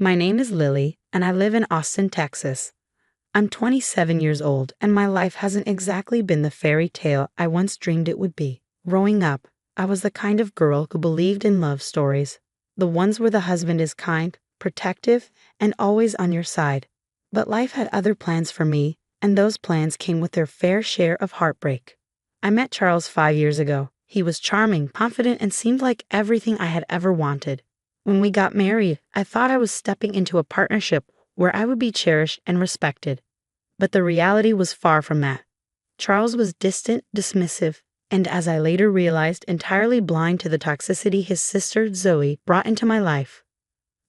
My name is Lily, and I live in Austin, Texas. I'm 27 years old, and my life hasn't exactly been the fairy tale I once dreamed it would be. Growing up, I was the kind of girl who believed in love stories, the ones where the husband is kind, protective, and always on your side. But life had other plans for me, and those plans came with their fair share of heartbreak. I met Charles 5 years ago. He was charming, confident, and seemed like everything I had ever wanted. When we got married, I thought I was stepping into a partnership where I would be cherished and respected. But the reality was far from that. Charles was distant, dismissive, and as I later realized, entirely blind to the toxicity his sister Zoe brought into my life.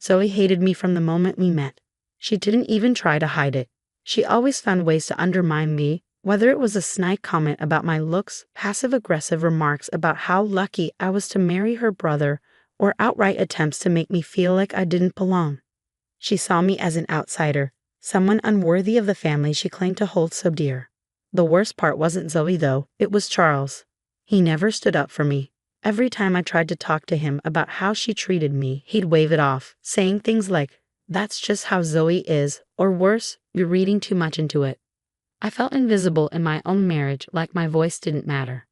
Zoe hated me from the moment we met. She didn't even try to hide it. She always found ways to undermine me, whether it was a snide comment about my looks, passive-aggressive remarks about how lucky I was to marry her brother, or outright attempts to make me feel like I didn't belong. She saw me as an outsider, someone unworthy of the family she claimed to hold so dear. The worst part wasn't Zoe, though, it was Charles. He never stood up for me. Every time I tried to talk to him about how she treated me, he'd wave it off, saying things like, "That's just how Zoe is," or worse, "You're reading too much into it." I felt invisible in my own marriage, like my voice didn't matter.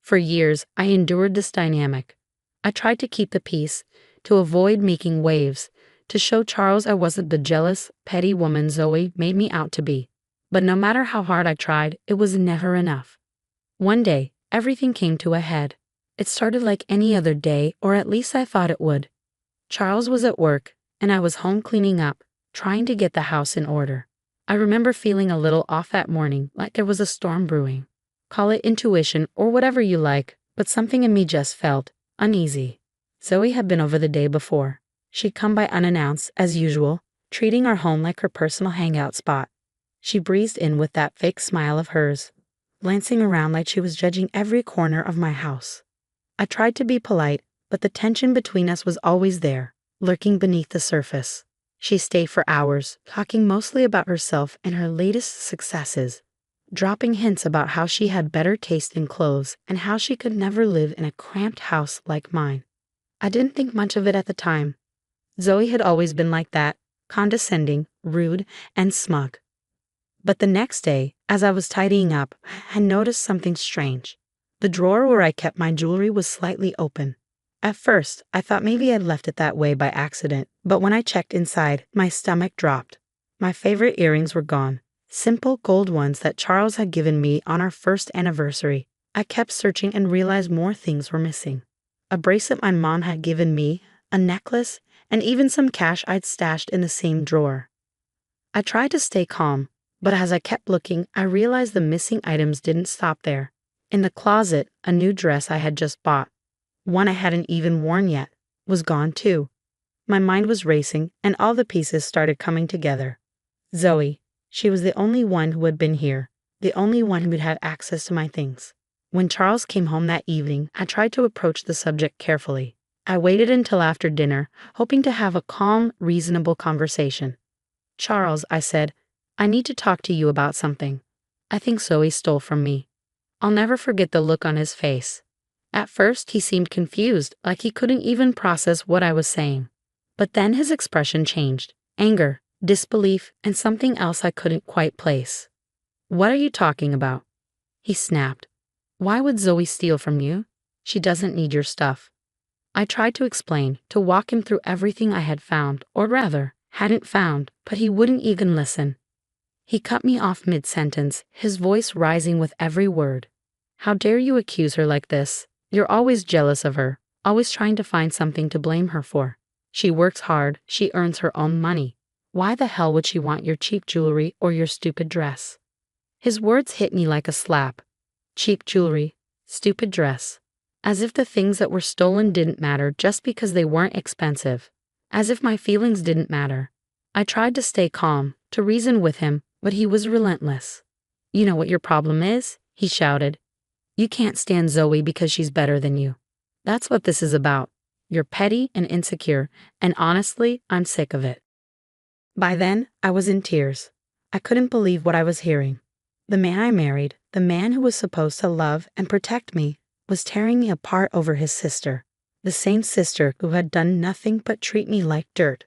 For years, I endured this dynamic. I tried to keep the peace, to avoid making waves, to show Charles I wasn't the jealous, petty woman Zoe made me out to be. But no matter how hard I tried, it was never enough. One day, everything came to a head. It started like any other day, or at least I thought it would. Charles was at work, and I was home cleaning up, trying to get the house in order. I remember feeling a little off that morning, like there was a storm brewing. Call it intuition or whatever you like, but something in me just felt uneasy. Zoe had been over the day before. She'd come by unannounced, as usual, treating our home like her personal hangout spot. She breezed in with that fake smile of hers, glancing around like she was judging every corner of my house. I tried to be polite, but the tension between us was always there, lurking beneath the surface. She stayed for hours, talking mostly about herself and her latest successes, dropping hints about how she had better taste in clothes and how she could never live in a cramped house like mine. I didn't think much of it at the time. Zoe had always been like that, condescending, rude, and smug. But the next day, as I was tidying up, I noticed something strange. The drawer where I kept my jewelry was slightly open. At first, I thought maybe I'd left it that way by accident, but when I checked inside, my stomach dropped. My favorite earrings were gone. Simple gold ones that Charles had given me on our first anniversary. I kept searching and realized more things were missing. A bracelet my mom had given me, a necklace, and even some cash I'd stashed in the same drawer. I tried to stay calm, but as I kept looking, I realized the missing items didn't stop there. In the closet, a new dress I had just bought, one I hadn't even worn yet, was gone too. My mind was racing, and all the pieces started coming together. Zoe. She was the only one who had been here, the only one who had had access to my things. When Charles came home that evening, I tried to approach the subject carefully. I waited until after dinner, hoping to have a calm, reasonable conversation. "Charles," I said, "I need to talk to you about something. I think Zoe stole from me." I'll never forget the look on his face. At first, he seemed confused, like he couldn't even process what I was saying. But then his expression changed. Anger, disbelief, and something else I couldn't quite place. "What are you talking about?" He snapped. "Why would Zoe steal from you? She doesn't need your stuff." I tried to explain, to walk him through everything I had found, or rather, hadn't found, but he wouldn't even listen. He cut me off mid-sentence, his voice rising with every word. "How dare you accuse her like this? You're always jealous of her, always trying to find something to blame her for. She works hard, she earns her own money. Why the hell would she want your cheap jewelry or your stupid dress?" His words hit me like a slap. Cheap jewelry, stupid dress. As if the things that were stolen didn't matter just because they weren't expensive. As if my feelings didn't matter. I tried to stay calm, to reason with him, but he was relentless. "You know what your problem is?" he shouted. "You can't stand Zoe because she's better than you. That's what this is about. You're petty and insecure, and honestly, I'm sick of it." By then, I was in tears. I couldn't believe what I was hearing. The man I married, the man who was supposed to love and protect me, was tearing me apart over his sister, the same sister who had done nothing but treat me like dirt.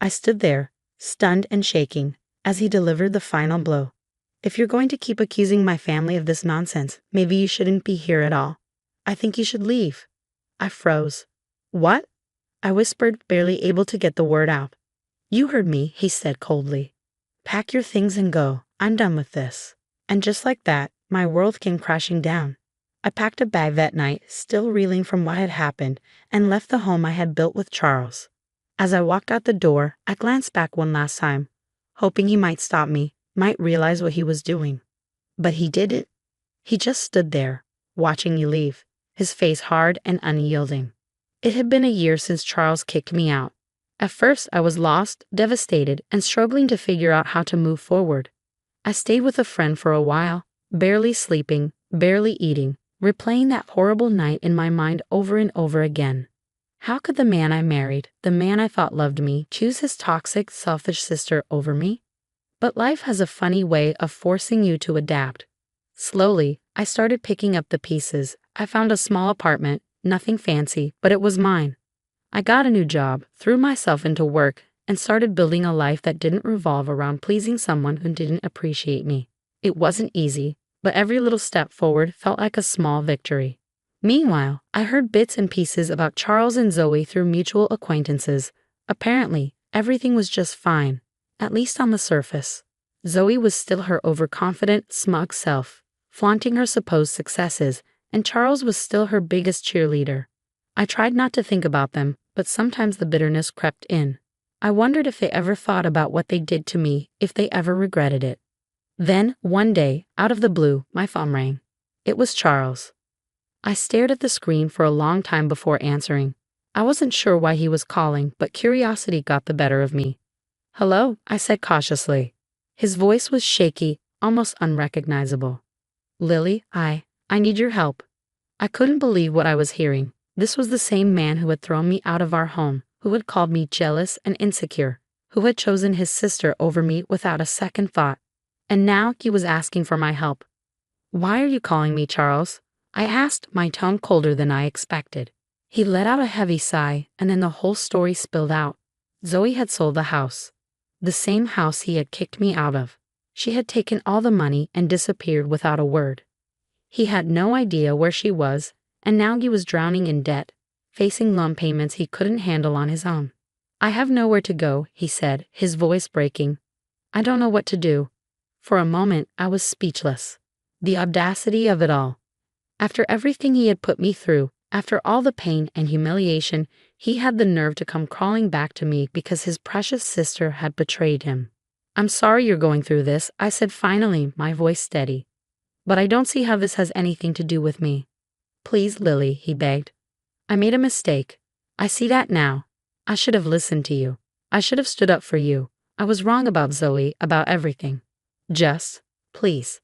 I stood there, stunned and shaking, as he delivered the final blow. If you're going to keep accusing my family of this nonsense, maybe you shouldn't be here at all. I think you should leave. I froze. What? I whispered, barely able to get the word out. You heard me, he said coldly. Pack your things and go. I'm done with this. And just like that, my world came crashing down. I packed a bag that night, still reeling from what had happened, and left the home I had built with Charles. As I walked out the door, I glanced back one last time, hoping he might stop me, might realize what he was doing. But he didn't. He just stood there, watching me leave, his face hard and unyielding. It had been a year since Charles kicked me out. At first, I was lost, devastated, and struggling to figure out how to move forward. I stayed with a friend for a while, barely sleeping, barely eating, replaying that horrible night in my mind over and over again. How could the man I married, the man I thought loved me, choose his toxic, selfish sister over me? But life has a funny way of forcing you to adapt. Slowly, I started picking up the pieces. I found a small apartment, nothing fancy, but it was mine. I got a new job, threw myself into work, and started building a life that didn't revolve around pleasing someone who didn't appreciate me. It wasn't easy, but every little step forward felt like a small victory. Meanwhile, I heard bits and pieces about Charles and Zoe through mutual acquaintances. Apparently, everything was just fine, at least on the surface. Zoe was still her overconfident, smug self, flaunting her supposed successes, and Charles was still her biggest cheerleader. I tried not to think about them, but sometimes the bitterness crept in. I wondered if they ever thought about what they did to me, if they ever regretted it. Then, one day, out of the blue, my phone rang. It was Charles. I stared at the screen for a long time before answering. I wasn't sure why he was calling, but curiosity got the better of me. Hello, I said cautiously. His voice was shaky, almost unrecognizable. Lily, I need your help. I couldn't believe what I was hearing. This was the same man who had thrown me out of our home, who had called me jealous and insecure, who had chosen his sister over me without a second thought. And now he was asking for my help. Why are you calling me, Charles? I asked, my tone colder than I expected. He let out a heavy sigh, and then the whole story spilled out. Zoe had sold the house. The same house he had kicked me out of. She had taken all the money and disappeared without a word. He had no idea where she was, and now he was drowning in debt, facing loan payments he couldn't handle on his own. I have nowhere to go, he said, his voice breaking. I don't know what to do. For a moment, I was speechless. The audacity of it all. After everything he had put me through, after all the pain and humiliation, he had the nerve to come crawling back to me because his precious sister had betrayed him. I'm sorry you're going through this, I said finally, my voice steady. But I don't see how this has anything to do with me. Please, Lily, he begged. I made a mistake. I see that now. I should have listened to you. I should have stood up for you. I was wrong about Zoe, about everything. Just, please.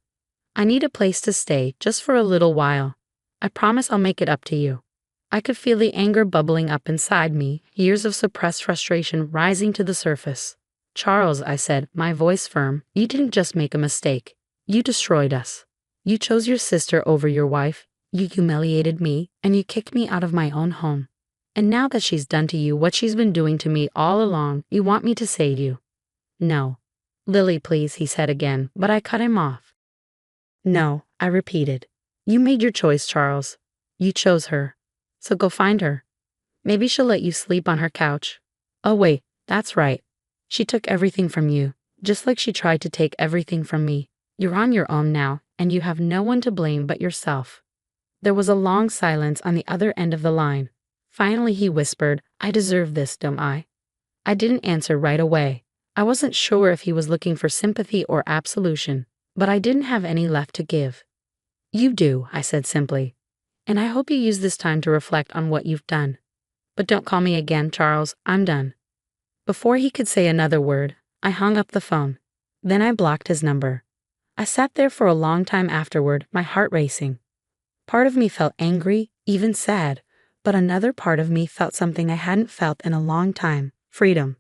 I need a place to stay, just for a little while. I promise I'll make it up to you. I could feel the anger bubbling up inside me, years of suppressed frustration rising to the surface. Charles, I said, my voice firm, you didn't just make a mistake. You destroyed us. You chose your sister over your wife. You humiliated me, and you kicked me out of my own home. And now that she's done to you what she's been doing to me all along, you want me to save you. No. Lily, please, he said again, but I cut him off. No, I repeated. You made your choice, Charles. You chose her. So go find her. Maybe she'll let you sleep on her couch. Oh wait, that's right. She took everything from you, just like she tried to take everything from me. You're on your own now, and you have no one to blame but yourself. There was a long silence on the other end of the line. Finally he whispered, I deserve this, don't I? I didn't answer right away. I wasn't sure if he was looking for sympathy or absolution, but I didn't have any left to give. You do, I said simply. And I hope you use this time to reflect on what you've done. But don't call me again, Charles. I'm done. Before he could say another word, I hung up the phone. Then I blocked his number. I sat there for a long time afterward, my heart racing. Part of me felt angry, even sad, but another part of me felt something I hadn't felt in a long time, freedom.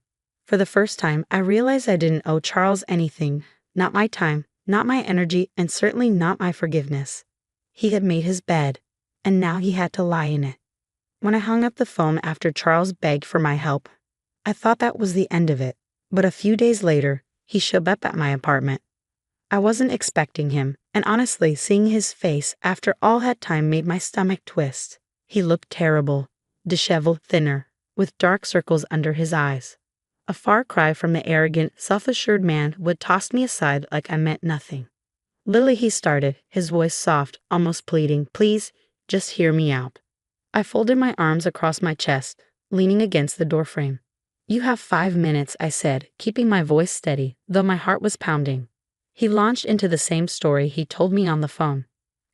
For the first time, I realized I didn't owe Charles anything, not my time, not my energy, and certainly not my forgiveness. He had made his bed, and now he had to lie in it. When I hung up the phone after Charles begged for my help, I thought that was the end of it, but a few days later, he showed up at my apartment. I wasn't expecting him, and honestly, seeing his face after all that time made my stomach twist. He looked terrible, disheveled, thinner, with dark circles under his eyes. A far cry from the arrogant, self-assured man who had tossed me aside like I meant nothing. "Lily," he started, his voice soft, almost pleading, "please, just hear me out." I folded my arms across my chest, leaning against the doorframe. "You have 5 minutes," I said, keeping my voice steady, though my heart was pounding. He launched into the same story he told me on the phone.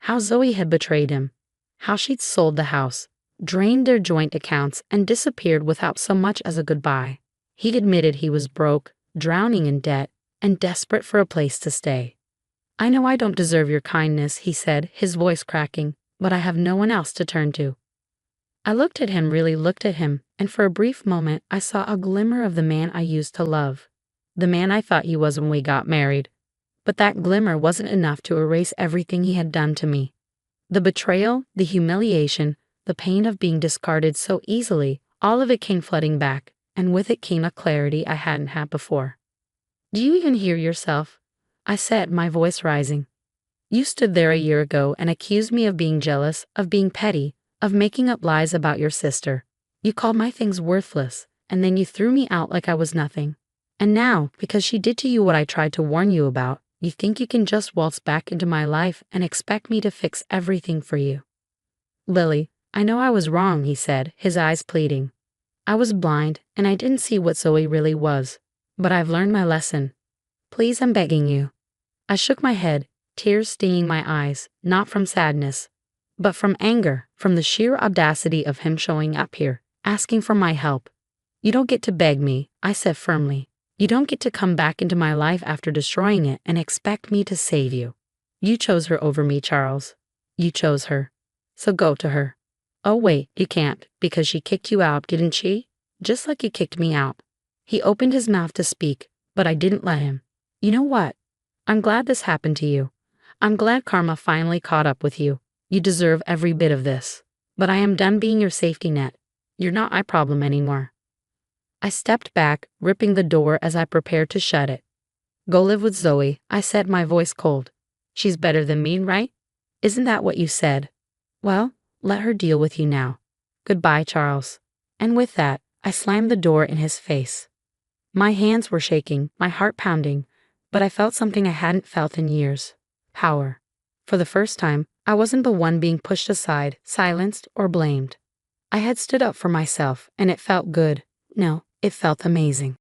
How Zoe had betrayed him. How she'd sold the house, drained their joint accounts, and disappeared without so much as a goodbye. He'd admitted he was broke, drowning in debt, and desperate for a place to stay. "I know I don't deserve your kindness," he said, his voice cracking, "but I have no one else to turn to." I really looked at him, and for a brief moment I saw a glimmer of the man I used to love. The man I thought he was when we got married. But that glimmer wasn't enough to erase everything he had done to me. The betrayal, the humiliation, the pain of being discarded so easily, all of it came flooding back, and with it came a clarity I hadn't had before. "Do you even hear yourself?" I said, my voice rising. "You stood there a year ago and accused me of being jealous, of being petty, of making up lies about your sister. You called my things worthless, and then you threw me out like I was nothing. And now, because she did to you what I tried to warn you about, you think you can just waltz back into my life and expect me to fix everything for you." "Lily, I know I was wrong," he said, his eyes pleading. "I was blind, and I didn't see what Zoe really was. But I've learned my lesson. Please, I'm begging you." I shook my head, tears stinging my eyes, not from sadness, but from anger, from the sheer audacity of him showing up here, asking for my help. "You don't get to beg me," I said firmly. "You don't get to come back into my life after destroying it and expect me to save you. You chose her over me, Charles. You chose her. So go to her." "Oh wait, you can't, because she kicked you out, didn't she? Just like you kicked me out." He opened his mouth to speak, but I didn't let him. "You know what? I'm glad this happened to you. I'm glad karma finally caught up with you. You deserve every bit of this. But I am done being your safety net. You're not my problem anymore." I stepped back, ripping the door as I prepared to shut it. "Go live with Zoe," I said, my voice cold. "She's better than me, right? Isn't that what you said? Well, let her deal with you now. Goodbye, Charles." And with that, I slammed the door in his face. My hands were shaking, my heart pounding, but I felt something I hadn't felt in years. Power. For the first time, I wasn't the one being pushed aside, silenced, or blamed. I had stood up for myself, and it felt good. No, it felt amazing.